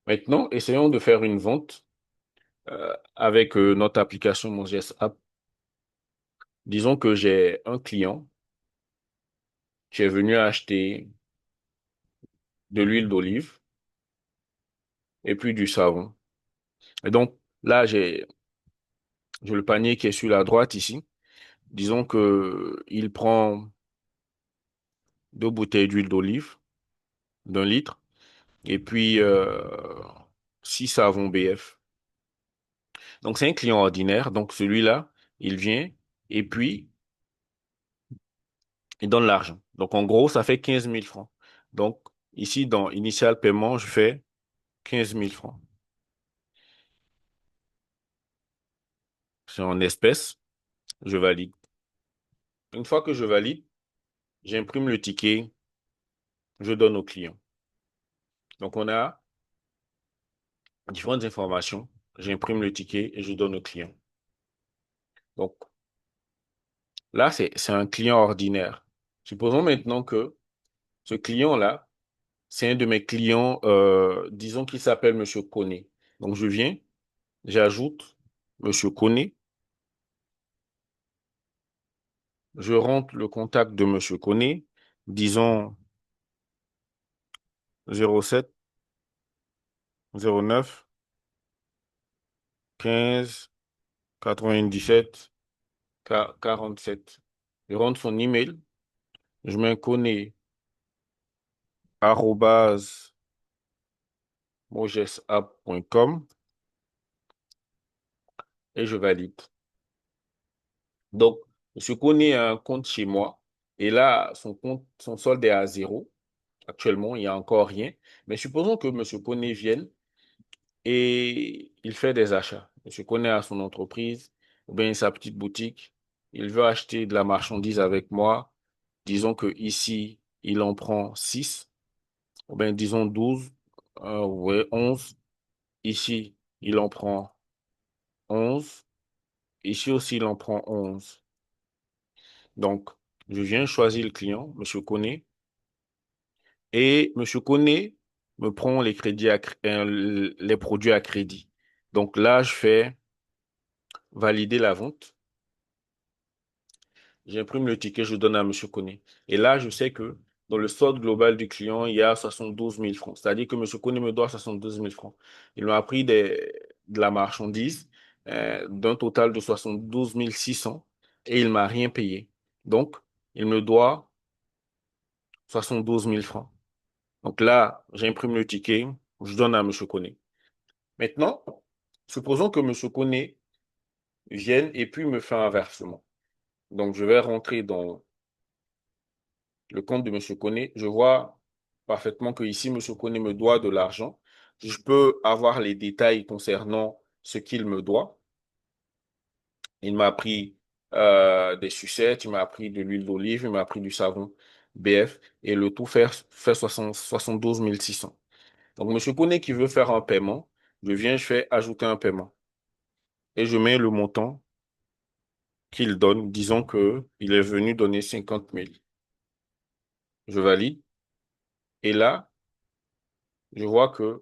Maintenant, essayons de faire une vente avec notre application Mongest App. Disons que j'ai un client qui est venu acheter de l'huile d'olive et puis du savon. Et donc, là, j'ai le panier qui est sur la droite ici. Disons que il prend 2 bouteilles d'huile d'olive d'1 litre et puis 6 savons BF. Donc, c'est un client ordinaire. Donc, celui-là, il vient et puis il donne l'argent. Donc, en gros, ça fait 15 000 francs. Donc, ici, dans Initial Paiement, je fais 15 000 francs. C'est en espèces. Je valide. Une fois que je valide, j'imprime le ticket, je donne au client. Donc, on a différentes informations. J'imprime le ticket et je donne au client. Donc, là, c'est un client ordinaire. Supposons maintenant que ce client-là, c'est un de mes clients, disons qu'il s'appelle Monsieur Koné. Donc, je viens, j'ajoute Monsieur Koné, je rentre le contact de Monsieur Koné, disons 07 09 15 97 Je rentre son email, je mets Koné arobase mogesapp.com et je valide. Donc, Monsieur Koné a un compte chez moi et là, son compte, son solde est à zéro. Actuellement, il n'y a encore rien. Mais supposons que Monsieur Koné vienne et il fait des achats. Monsieur Koné a son entreprise ou bien sa petite boutique. Il veut acheter de la marchandise avec moi. Disons que ici, il en prend 6 ou bien disons 12, ouais, 11. Ici, il en prend 11. Ici aussi, il en prend 11. Donc, je viens choisir le client, Monsieur Koné, et Monsieur Koné me prend les crédits les produits à crédit. Donc là, je fais valider la vente. J'imprime le ticket, je donne à Monsieur Koné. Et là, je sais que dans le solde global du client, il y a 72 000 francs. C'est-à-dire que Monsieur Koné me doit 72 000 francs. Il m'a pris de la marchandise d'un total de 72 600 et il m'a rien payé. Donc, il me doit 72 000 francs. Donc là, j'imprime le ticket, je donne à Monsieur Koné. Maintenant, supposons que Monsieur Koné vienne et puis me fait un versement. Donc, je vais rentrer dans le compte de Monsieur Koné. Je vois parfaitement que ici, Monsieur Koné me doit de l'argent. Je peux avoir les détails concernant ce qu'il me doit. Il m'a pris des sucettes, il m'a pris de l'huile d'olive, il m'a pris du savon BF et le tout fait 72 600. Donc, Monsieur Koné qui veut faire un paiement, je viens, je fais ajouter un paiement et je mets le montant qu'il donne. Disons que il est venu donner 50 000. Je valide et là, je vois que